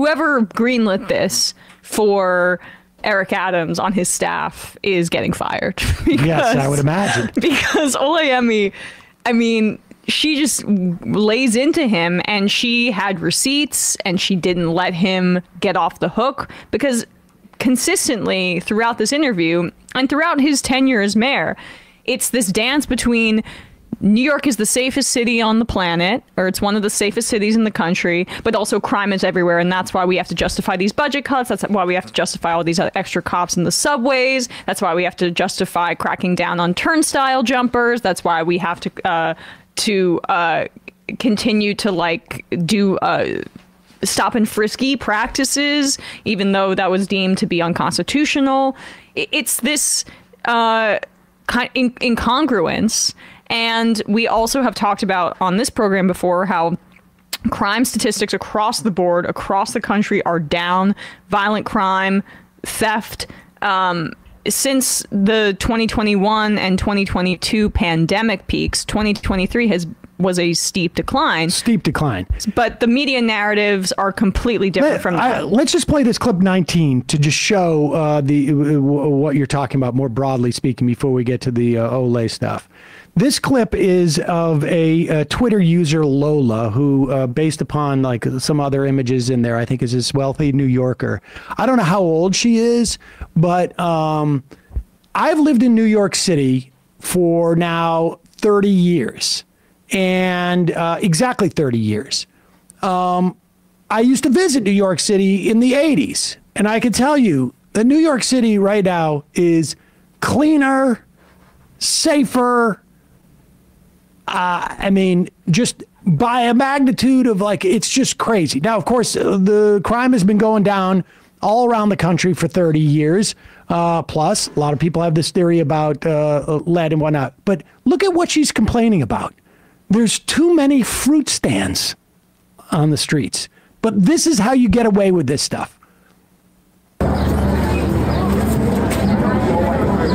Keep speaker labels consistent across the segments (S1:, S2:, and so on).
S1: whoever greenlit this for Eric Adams on his staff is getting fired. Because,
S2: yes, I would imagine.
S1: Because Olayemi, I mean, she just lays into him, and she had receipts, and she didn't let him get off the hook, because consistently throughout this interview and throughout his tenure as mayor, it's this dance between New York is the safest city on the planet, or it's one of the safest cities in the country, but also crime is everywhere, and that's why we have to justify these budget cuts. That's why we have to justify all these extra cops in the subways. That's why we have to justify cracking down on turnstile jumpers. That's why we have to continue to like do stop and frisky practices, even though that was deemed to be unconstitutional. It's this incongruence. And we also have talked about on this program before how crime statistics across the board, across the country, are down. Violent crime, theft. Since the 2021 and 2022 pandemic peaks, 2023 was a steep decline.
S2: Steep decline.
S1: But the media narratives are completely different from that.
S2: Let's just play this clip 19 to just show what you're talking about more broadly speaking before we get to the Olay stuff. This clip is of a Twitter user, Lola, who, based upon like some other images in there, I think is this wealthy New Yorker. I don't know how old she is, but I've lived in New York City for now 30 years. And exactly 30 years. I used to visit New York City in the 80s. And I can tell you that New York City right now is cleaner, safer. I mean, just by a magnitude of like, it's just crazy. Now, of course, the crime has been going down all around the country for 30 years. Plus, a lot of people have this theory about lead and whatnot. But look at what she's complaining about. There's too many fruit stands on the streets. But this is how you get away with this stuff.
S3: I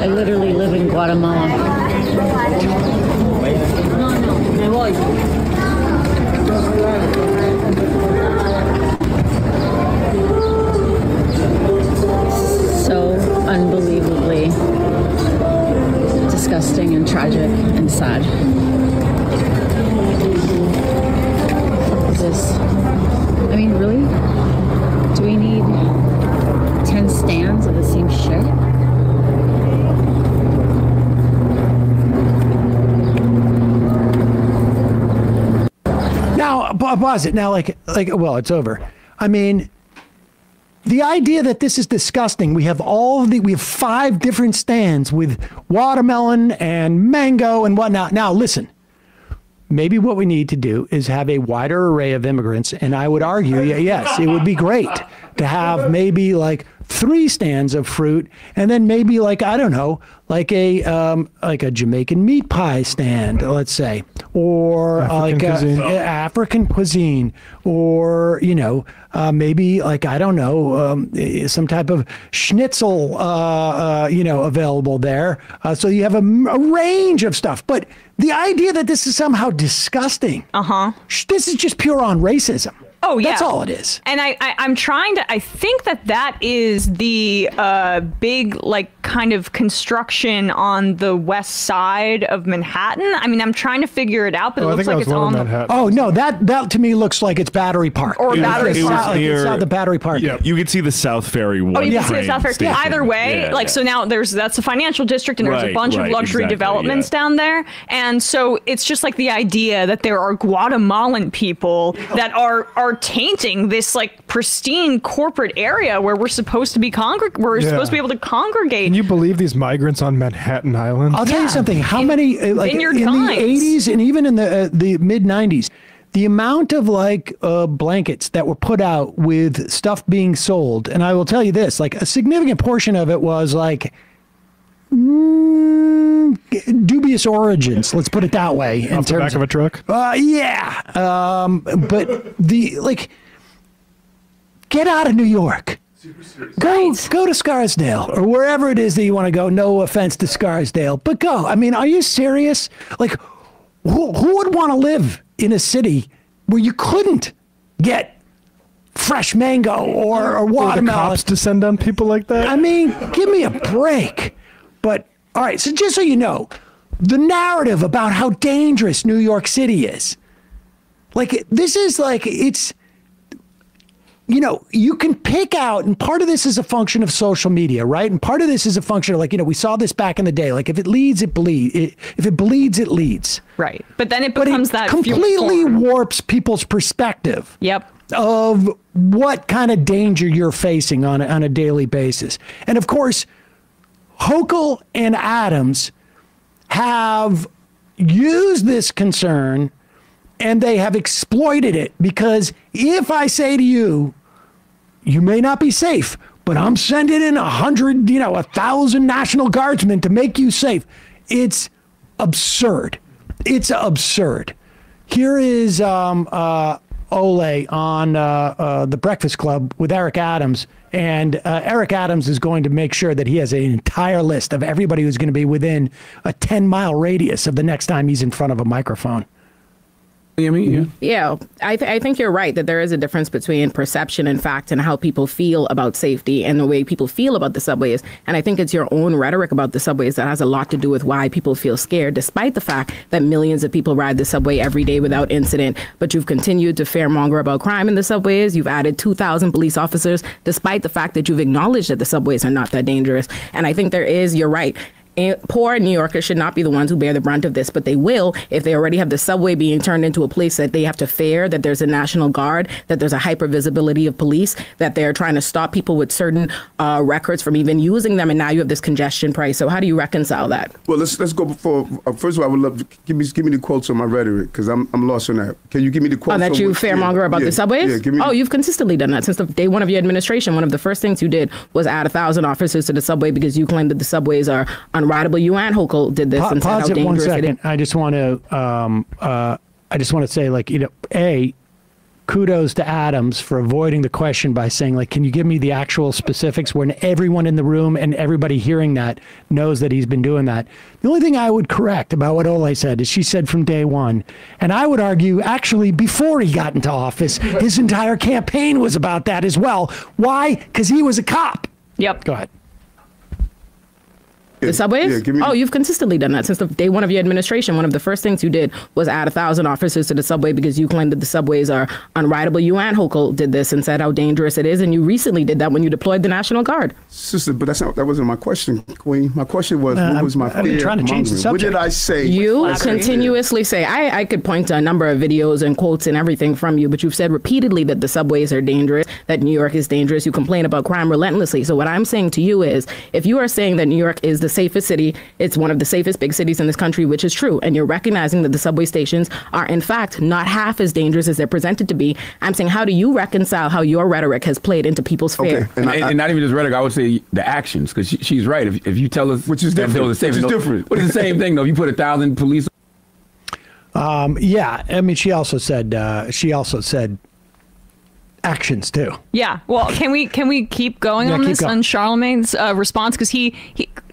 S3: literally live in Guatemala. So unbelievably disgusting and tragic and sad. I mean, really? Do we need 10 stands of the same shit?
S2: Now, pause it. Now, well, it's over. I mean, the idea that this is disgusting. We have we have 5 different stands with watermelon and mango and whatnot. Now, listen. Maybe what we need to do is have a wider array of immigrants. And I would argue, yes, it would be great to have maybe like 3 stands of fruit, and then maybe like, I don't know, like a Jamaican meat pie stand, let's say, or African cuisine, or, you know, maybe like, I don't know, some type of schnitzel, you know, available there. So you have a range of stuff. But the idea that this is somehow disgusting, this is just pure on racism.
S1: Oh, yeah.
S2: That's all it is.
S1: And I'm trying to, I think that is the big, like, kind of construction on the west side of Manhattan. I mean, I'm trying to figure it out, but it looks like it's on
S2: Manhattan. Oh, no, that to me looks like it's Battery Park.
S1: Or Battery Park.
S4: It's
S2: not the Battery Park.
S4: Yeah, you can see the South Ferry one.
S1: Oh, you can see the South Ferry.
S4: Station.
S1: Either way, so now that's a financial district, and there's a bunch of luxury developments down there. And so it's just like the idea that there are Guatemalan people that are tainting this like pristine corporate area where we're supposed to be supposed to be able to congregate.
S5: Can you believe these migrants on Manhattan Island?
S2: I'll tell you something. How many like in the
S1: Times.
S2: 80s and even in the mid 90s, the amount of like blankets that were put out with stuff being sold, and I will tell you this, like a significant portion of it was like dubious origins, let's put it that way.
S5: Off the back of a truck?
S2: Yeah. But get out of New York. Go to Scarsdale or wherever it is that you want to go. No offense to Scarsdale, but go. I mean, are you serious? Like, who would want to live in a city where you couldn't get fresh mango or
S5: Or the
S2: watermelon.
S5: cops descend on people like that?
S2: I mean, give me a break. But, all right, so just so you know, the narrative about how dangerous New York City is, like, this is like, it's, you know, you can pick out, and part of this is a function of social media, right? And part of this is a function of, like, you know, we saw this back in the day. Like, if it leads, it bleeds. If it bleeds, it leads.
S1: Right. But then it
S2: But
S1: becomes
S2: it
S1: that
S2: completely
S1: form.
S2: warps people's perspective.
S1: Yep.
S2: Of what kind of danger you're facing on a daily basis. And of course, Hochul and Adams have used this concern and they have exploited it, because if I say to you, you may not be safe, but I'm sending in 100, 1,000 National Guardsmen to make you safe. It's absurd. It's absurd. Here is Ole on the Breakfast Club with Eric Adams, and Eric Adams is going to make sure that he has an entire list of everybody who's going to be within a 10-mile radius of the next time he's in front of a microphone.
S6: Yeah, I think you're right that there is a difference between perception and fact and how people feel about safety and the way people feel about the subways. And I think it's your own rhetoric about the subways that has a lot to do with why people feel scared, despite the fact that millions of people ride the subway every day without incident. But you've continued to fearmonger about crime in the subways. You've added 2,000 police officers, despite the fact that you've acknowledged that the subways are not that dangerous. And I think you're right. Poor New Yorkers should not be the ones who bear the brunt of this, but they will if they already have the subway being turned into a place that they have to fear, that there's a National Guard, that there's a hyper visibility of police, that they're trying to stop people with certain records from even using them, and now you have this congestion price. So how do you reconcile that?
S7: Well, let's go before. First of all, I would love to give me the quotes on my rhetoric, because I'm lost on that. Can you give me the quotes?
S6: That you fearmonger about the subways?
S7: Yeah, give me
S6: you've consistently done that since the day one of your administration. One of the first things you did was add 1,000 officers to the subway because you claimed that the subways are unrideable. You and Hochul did this and said how
S2: Pause it one
S6: dangerous it is.
S2: second. I just want to say, like, kudos to Adams for avoiding the question by saying, like, can you give me the actual specifics, when everyone in the room and everybody hearing that knows that he's been doing that. The only thing I would correct about what Ole said is she said from day one. And I would argue, actually, before he got into office, his entire campaign was about that as well. Why? Because he was a cop.
S1: Yep.
S2: Go ahead.
S6: The subways? You've consistently done that since the day one of your administration. One of the first things you did was add 1,000 officers to the subway because you claimed that the subways are unrideable. You and Hochul did this and said how dangerous it is, and you recently did that when you deployed the National Guard.
S7: Sister, but that wasn't my question, Queen. My question was, what was my fear?
S2: Trying to change the subject.
S7: What did I say?
S6: You continuously say, I could point to a number of videos and quotes and everything from you, but you've said repeatedly that the subways are dangerous, that New York is dangerous. You complain about crime relentlessly. So what I'm saying to you is, if you are saying that New York is the safest city, it's one of the safest big cities in this country, which is true, and you're recognizing that the subway stations are in fact not half as dangerous as they're presented to be, I'm saying, how do you reconcile how your rhetoric has played into people's fear?
S8: And not even just rhetoric, I would say the actions, because she's right. If you tell us,
S7: which is different,
S8: which is the same thing though. If you put 1,000 police.
S2: Yeah, I mean, she also said actions too.
S1: Yeah. Well, can we keep going on this on Charlemagne's response? Because he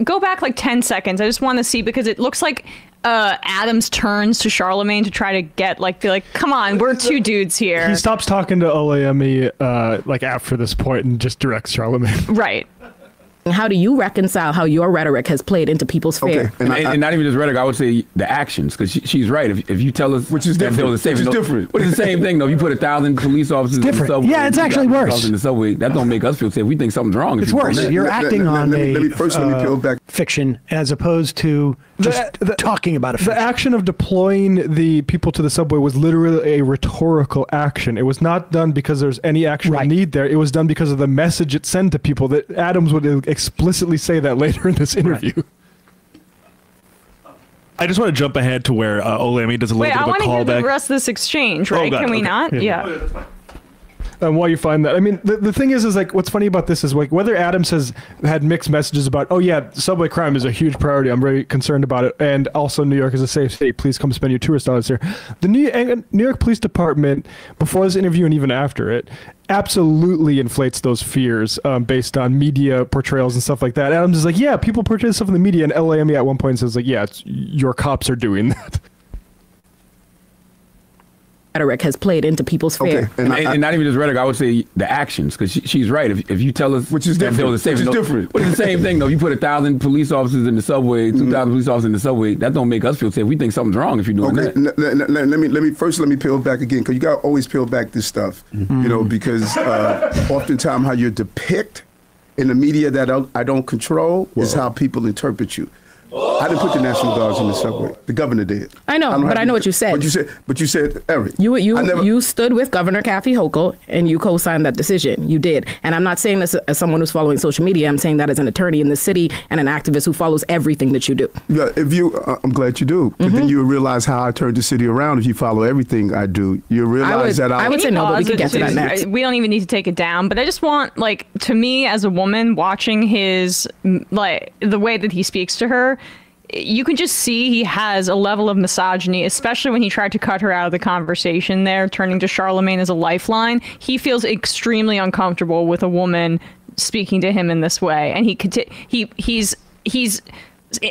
S1: go back like 10 seconds. I just want to see, because it looks like Adams turns to Charlemagne to try to be like, come on, we're two dudes here.
S5: He stops talking to Oleyemi like after this point and just directs Charlemagne.
S1: Right.
S6: How do you reconcile how your rhetoric has played into people's fear?
S8: And not even just rhetoric, I would say the actions, because she's right. If you tell us, which is different, which is the same thing though. If you put 1,000 police officers in the subway,
S2: yeah, it's actually worse.
S8: In the subway, that don't make us feel safe. We think something's wrong.
S2: It's worse. You're acting on
S7: let me peel back
S2: fiction as opposed to just talking about it.
S5: The action of deploying the people to the subway was literally a rhetorical action. It was not done because there's any actual need there. It was done because of the message it sent to people. That Adams would explicitly say that later in this interview.
S4: I just want to jump ahead to where Oleyemi does a little bit of a callback.
S1: I want to hear the rest of this exchange, right? Can we not? Yeah.
S5: While you find that, I mean, the thing is like, what's funny about this is like whether Adams has had mixed messages about, oh yeah, subway crime is a huge priority, I'm very concerned about it, and also New York is a safe city, please come spend your tourist dollars here. The New York Police Department, before this interview and even after it, absolutely inflates those fears based on media portrayals and stuff like that. Adams is like, yeah, people portray stuff in the media, and Oleyemi at one point says like, yeah, your cops are doing that.
S6: rhetoric has played into people's fear.
S8: And not even just rhetoric, I would say the actions, because she's right. If you tell us,
S7: which is different,
S8: which is the same thing though. You put 1,000 police officers in the subway, 2,000 police officers in the subway, that don't make us feel safe. We think something's wrong if you're doing that.
S7: Let me peel back again, because you got to always peel back this stuff, you know, because oftentimes how you're depicted in the media that I don't control is how people interpret you. I didn't put the National Guards in the subway. The governor did.
S6: I know, but I know what you said.
S7: But you said, Eric.
S6: You stood with Governor Kathy Hochul and you co-signed that decision. You did. And I'm not saying this as someone who's following social media. I'm saying that as an attorney in the city and an activist who follows everything that you do.
S7: Yeah, I'm glad you do. But then you realize how I turned the city around. If you follow everything I do, you realize
S6: I would say no, but we can get to that next.
S1: We don't even need to take it down. But I just want, like, to me as a woman watching his, like, the way that he speaks to her, you can just see he has a level of misogyny, especially when he tried to cut her out of the conversation there, turning to Charlemagne as a lifeline. He feels extremely uncomfortable with a woman speaking to him in this way. And he's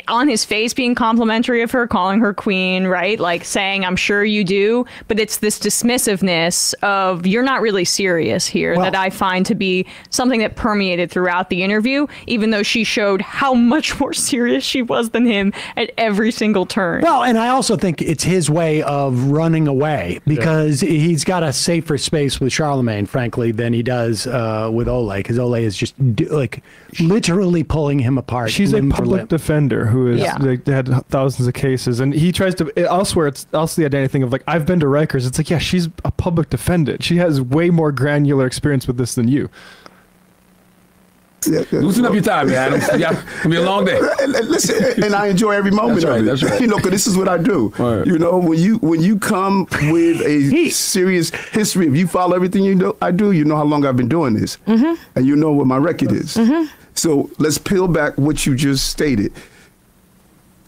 S1: on his face being complimentary of her, calling her queen, right? Like saying, I'm sure you do. But it's this dismissiveness of you're not really serious here that I find to be something that permeated throughout the interview, even though she showed how much more serious she was than him at every single turn.
S2: Well, and I also think it's his way of running away because he's got a safer space with Charlemagne, frankly, than he does with Ole, because Ole is just like literally pulling him apart.
S5: She's a public defender who is like, had thousands of cases, and he tries to elsewhere. It's also the identity thing of like, I've been to Rikers. It's like, yeah, she's a public defendant. She has way more granular experience with this than you.
S8: Loosen up your time, man. It's gonna be a long day.
S7: Listen, and I enjoy every moment of it.
S8: That's right.
S7: You know, because this is what I do.
S8: Right.
S7: You know, when you come with a serious history, if you follow everything I do, you know how long I've been doing this, and you know what my record is. So let's peel back what you just stated.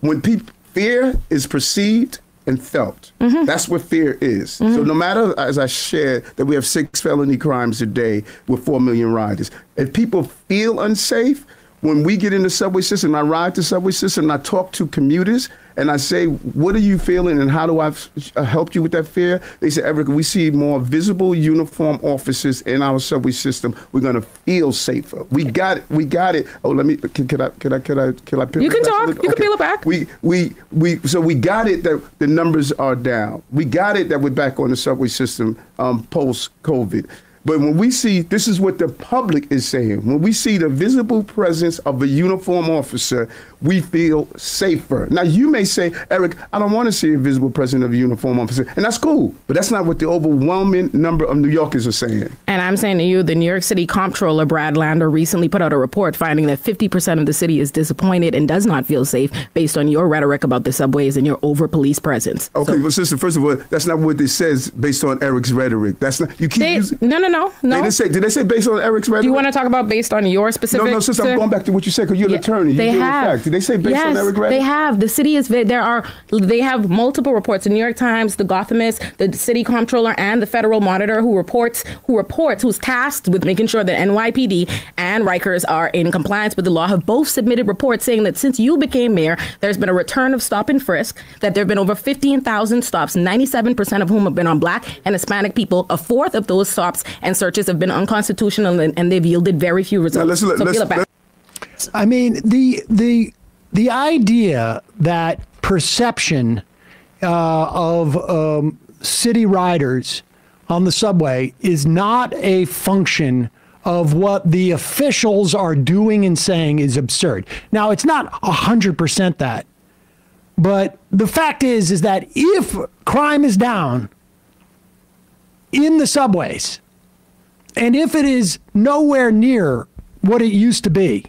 S7: When fear is perceived and felt, that's what fear is. So no matter, as I shared, that we have 6 felony crimes a day with 4 million riders, if people feel unsafe, when we get in the subway system, I ride the subway system, and I talk to commuters, and I say, what are you feeling, and how do I help you with that fear? They say, Eric, we see more visible uniform officers in our subway system. We're going to feel safer. We got it. Oh, let me. Can I peel
S6: you can talk. You can peel it back.
S7: So we got it that the numbers are down. We got it that we're back on the subway system post-COVID. But when we see, this is what the public is saying, when we see the visible presence of a uniform officer, we feel safer. Now, you may say, Eric, I don't want to see a visible presence of a uniform officer, and that's cool. But that's not what the overwhelming number of New Yorkers are saying.
S6: And I'm saying to you, the New York City comptroller, Brad Lander, recently put out a report finding that 50% of the city is disappointed and does not feel safe based on your rhetoric about the subways and your over-police presence.
S7: Okay, well, sister, first of all, that's not what it says based on Eric's rhetoric. That's not, you keep using...
S6: No.
S7: Did they say based on Eric's rhetoric?
S6: Do you want to talk about based on your specific...
S7: No, sister, I'm going back to what you said, because you're an attorney.
S6: They have.
S7: Did they say based on Eric's rhetoric?
S6: They have. The city is... They have multiple reports. The New York Times, the Gothamist, the city comptroller, and the federal monitor who's tasked with making sure that NYPD and Rikers are in compliance with the law have both submitted reports saying that since you became mayor, there's been a return of stop and frisk, that there have been over 15,000 stops, 97% of whom have been on Black and Hispanic people. A fourth of those stops and searches have been unconstitutional, and they've yielded very few results.
S2: I mean, the idea that perception of city riders on the subway is not a function of what the officials are doing and saying is absurd. Now, it's not 100% that, but the fact is that if crime is down in the subways, and if it is nowhere near what it used to be,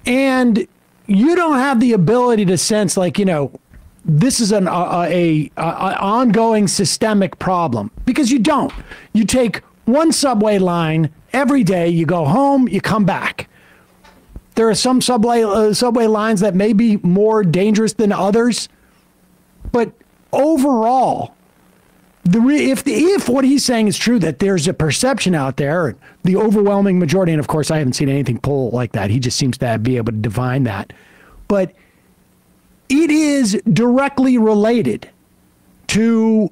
S2: and you don't have the ability to sense, like, you know, this is an ongoing systemic problem, because you don't. You take one subway line every day, you go home, you come back. There are some subway lines that may be more dangerous than others, but overall, if what he's saying is true, that there's a perception out there, the overwhelming majority, and of course I haven't seen anything poll like that, he just seems to be able to divine that, but it is directly related to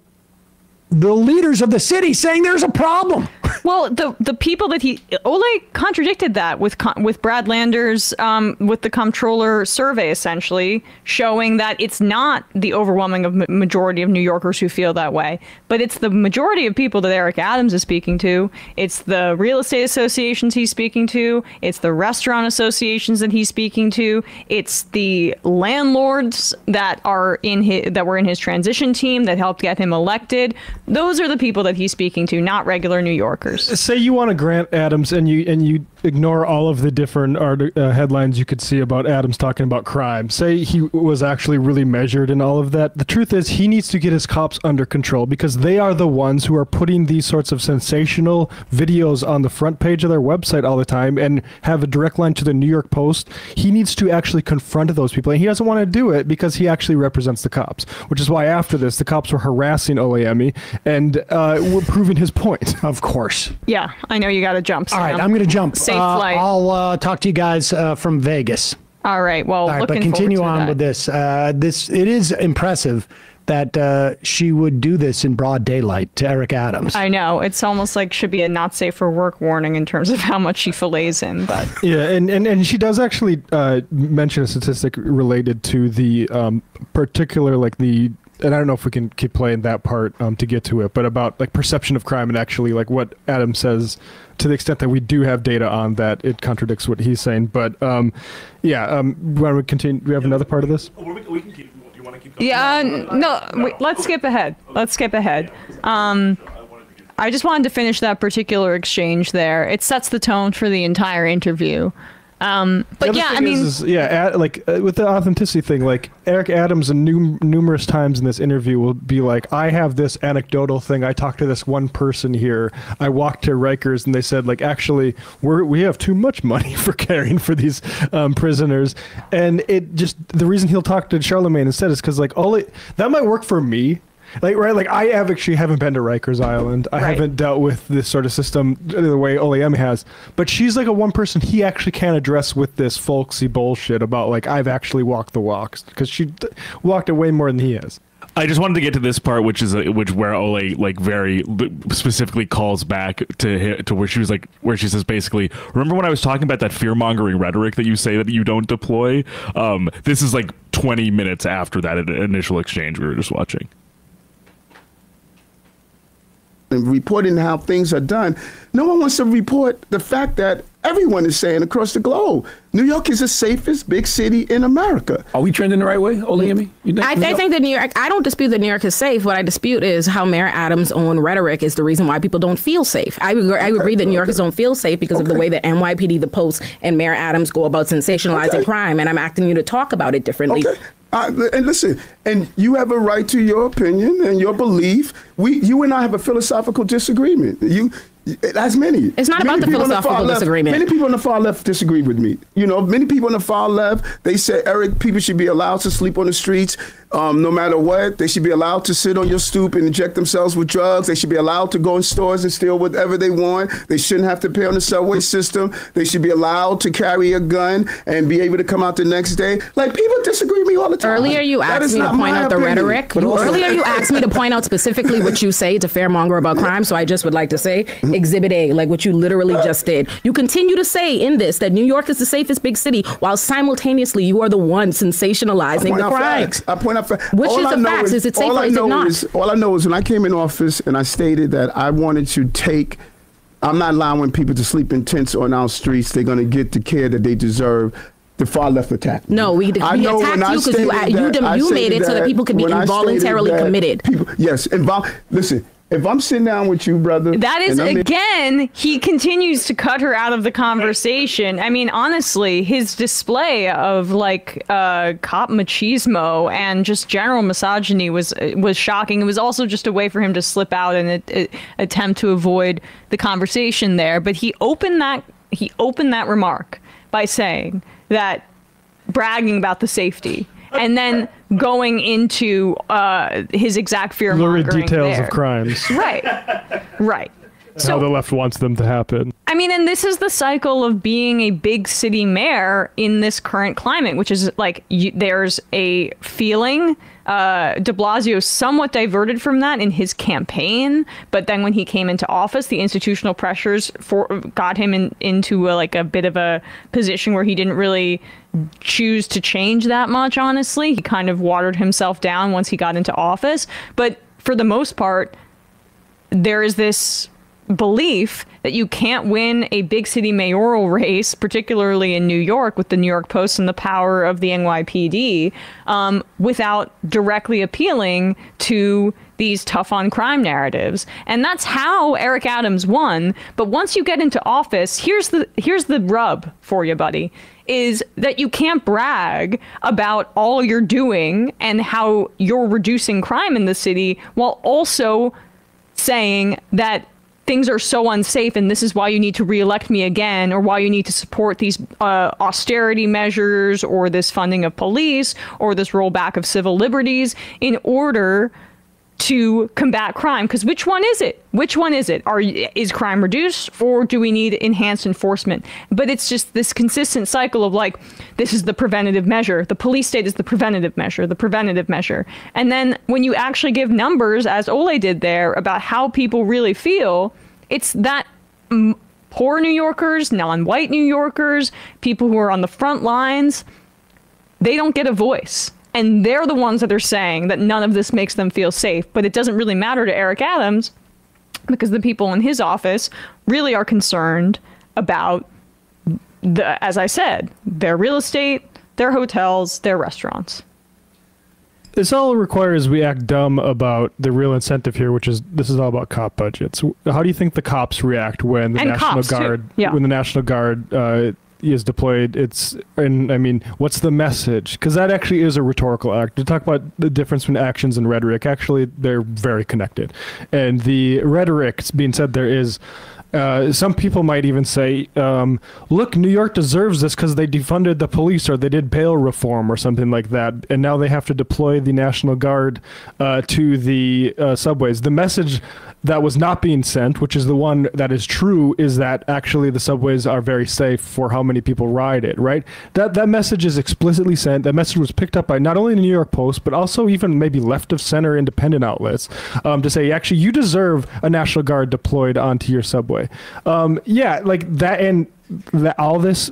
S2: the leaders of the city saying there's a problem.
S1: Well, the people that Ole contradicted that with Brad Landers, with the comptroller survey, essentially showing that it's not the overwhelming majority of New Yorkers who feel that way, but it's the majority of people that Eric Adams is speaking to. It's the real estate associations he's speaking to. It's the restaurant associations that he's speaking to. It's the landlords that were in his transition team that helped get him elected. Those are the people that he's speaking to, not regular New Yorkers.
S5: Say you want to grant Adams, and you ignore all of the different headlines you could see about Adams talking about crime. Say he was actually really measured in all of that. The truth is, he needs to get his cops under control, because they are the ones who are putting these sorts of sensational videos on the front page of their website all the time and have a direct line to the New York Post. He needs to actually confront those people, and he doesn't want to do it because he actually represents the cops, which is why after this, the cops were harassing Oyemi and were proving his point.
S2: Of course.
S1: Yeah, I know you got to jump. Sam.
S2: All right, I'm going to jump.
S1: Safe flight.
S2: I'll talk to you guys from Vegas.
S1: All right. Well,
S2: all right, but continue on with this. It is impressive that she would do this in broad daylight to Eric Adams.
S1: I know. It's almost like should be a not safe for work warning in terms of how much she fillets him. But
S5: yeah, and she does actually mention a statistic related to the particular, like the. And I don't know if we can keep playing that part to get to it, but about like perception of crime and actually like what Adam says, to the extent that we do have data on that, it contradicts what he's saying. But yeah, want to continue? Do we have another part of this?
S4: We can keep. Do you want to keep going?
S1: Yeah, let's skip ahead. Let's skip ahead. I just wanted to finish that particular exchange there. It sets the tone for the entire interview. But yeah, I mean,
S5: with the authenticity thing, like Eric Adams numerous times in this interview will be like, I have this anecdotal thing. I talked to this one person here. I walked to Rikers and they said, like, actually, we have too much money for caring for these prisoners. And it just, the reason he'll talk to Charlemagne instead is because, like, that might work for me. Like, right, like I haven't been to Rikers Island. I haven't dealt with this sort of system the way Oyemi has. But she's like a one person he actually can't address with this folksy bullshit about like I've actually walked the walks, because she walked it way more than he has.
S4: I just wanted to get to this part, which where Ole like very specifically calls back to where she was like, where she says basically, remember when I was talking about that fear mongering rhetoric that you say that you don't deploy? This is like 20 minutes after that initial exchange we were just watching.
S7: And reporting how things are done. No one wants to report the fact that everyone is saying across the globe, New York is the safest big city in America.
S8: Are we trending the right way, Oyemi?
S6: I think that New York, I don't dispute that New York is safe. What I dispute is how Mayor Adams' own rhetoric is the reason why people don't feel safe. I agree that New Yorkers don't feel safe because of the way that NYPD, the Post, and Mayor Adams go about sensationalizing crime, and I'm asking you to talk about it differently.
S7: And listen, and you have a right to your opinion and your belief. You and I have a philosophical disagreement. That's many.
S6: It's not about the philosophical disagreement.
S7: Many people on the far left disagree with me. You know, many people on the far left, they say, Eric, people should be allowed to sleep on the streets no matter what. They should be allowed to sit on your stoop and inject themselves with drugs. They should be allowed to go in stores and steal whatever they want. They shouldn't have to pay on the subway system. They should be allowed to carry a gun and be able to come out the next day. Like, people disagree with me all the time.
S6: Earlier you asked me to point out the rhetoric. Earlier you asked me to point out specifically what you say to fearmonger about crime. So I just would like to say, Exhibit A, like what you literally just did. You continue to say in this that New York is the safest big city, while simultaneously you are the one sensationalizing the crime.
S7: I point out facts.
S6: Which is the facts? Is it safe or is it not?
S7: All I know is when I came in office and I stated that I wanted to I'm not allowing people to sleep in tents on our streets. They're going to get the care that they deserve. The far left attacked me.
S6: No, we attacked you because you made it so that people could be involuntarily committed.
S7: Yes, listen. If I'm sitting down with you, brother.
S1: That is, again, he continues to cut her out of the conversation. I mean, honestly, his display of like cop machismo and just general misogyny was shocking. It was also just a way for him to slip out and attempt to avoid the conversation there. But he opened that remark by saying that, bragging about the safety, and then going into his exact fear mongering
S5: lurid details of crimes.
S1: Right.
S5: how the left wants them to happen.
S1: I mean, and this is the cycle of being a big city mayor in this current climate, which is like there's a feeling de Blasio somewhat diverted from that in his campaign, but then when he came into office, the institutional pressures got him into a bit of a position where he didn't really choose to change that much, honestly. He kind of watered himself down once he got into office. But for the most part, there is this belief that you can't win a big city mayoral race, particularly in New York with the New York Post and the power of the NYPD, without directly appealing to these tough on crime narratives. And that's how Eric Adams won. But once you get into office, here's the rub for you, buddy, is that you can't brag about all you're doing and how you're reducing crime in the city while also saying that things are so unsafe and this is why you need to reelect me again, or why you need to support these austerity measures or this funding of police or this rollback of civil liberties in order to combat crime. Because which one is it? Which one is it? Is crime reduced, or do we need enhanced enforcement? But it's just this consistent cycle of like, this is the preventative measure. The police state is the preventative measure, the preventative measure. And then when you actually give numbers, as Ole did there, about how people really feel, it's that poor New Yorkers, non-white New Yorkers, people who are on the front lines, they don't get a voice. And they're the ones that are saying that none of this makes them feel safe. But it doesn't really matter to Eric Adams because the people in his office really are concerned about, as I said, their real estate, their hotels, their restaurants.
S5: This all requires we act dumb about the real incentive here, which is this is all about cop budgets. How do you think the cops react when the National Guard, when the National Guard is deployed? I mean, what's the message? Because that actually is a rhetorical act. To talk about the difference between actions and rhetoric, actually, they're very connected. And the rhetoric being said there is, some people might even say, look, New York deserves this because they defunded the police or they did bail reform or something like that. And now they have to deploy the National Guard to the subways. The message that was not being sent, which is the one that is true, is that actually the subways are very safe for how many people ride it, right? That message is explicitly sent. That message was picked up by not only the New York Post, but also even maybe left of center independent outlets to say, actually, you deserve a National Guard deployed onto your subway. Yeah, like that, and all this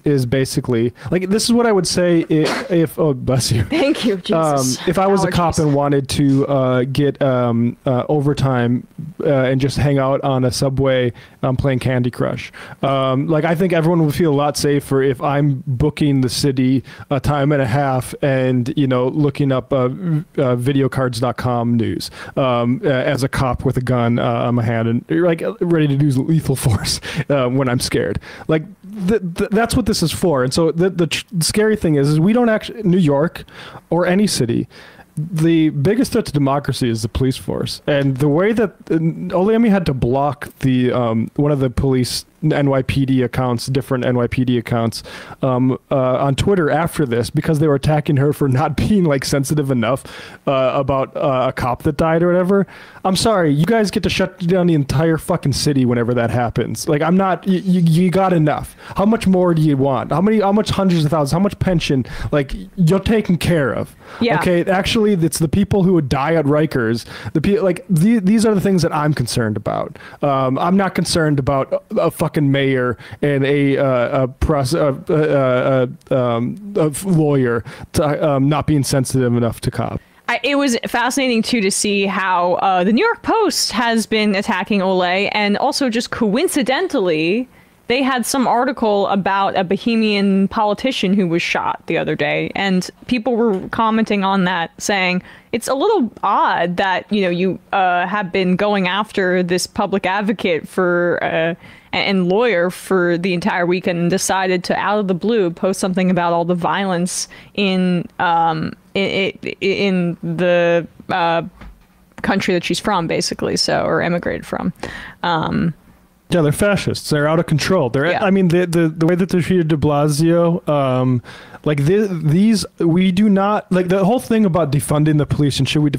S5: is basically like, this is what I would say if oh, bless you.
S1: Thank you, Jesus.
S5: If I was a cop and wanted to get overtime and just hang out on a subway playing Candy Crush, like I think everyone would feel a lot safer if I'm booking the city a time and a half and, you know, looking up videocards.com news as a cop with a gun on my hand and like ready to use lethal force when I'm scared. Like that's what this is for. And so the scary thing is we don't actually, New York or any city, the biggest threat to democracy is the police force. And the way that Olemi had to block the one of the police NYPD accounts, different NYPD accounts on Twitter after this, because they were attacking her for not being like sensitive enough about a cop that died or whatever. I'm sorry, you guys get to shut down the entire fucking city whenever that happens. Like, I'm not, you got enough. How much more do you want? How much hundreds of thousands, how much pension? Like, you're taken care of. Yeah. Okay, actually, it's the people who would die at Rikers. These are the things that I'm concerned about. I'm not concerned about a fucking mayor and a lawyer to, not being sensitive enough to cop.
S1: It was fascinating, too, to see how the New York Post has been attacking Ole, and also just coincidentally, they had some article about a Bohemian politician who was shot the other day, and people were commenting on that, saying it's a little odd that, you know, you have been going after this public advocate for and lawyer for the entire weekend and decided to, out of the blue, post something about all the violence in the country that she's from, basically, or immigrated from.
S5: Yeah, they're fascists. They're out of control. I mean, the way that they're treated de Blasio, like these, we do not, like the whole thing about defunding the police and should we,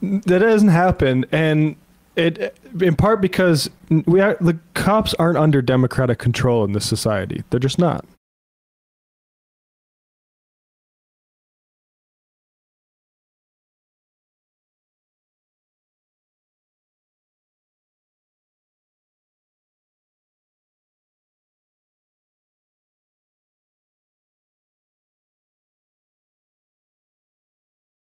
S5: that doesn't happen. And It in part because the cops aren't under democratic control in this society. They're just not.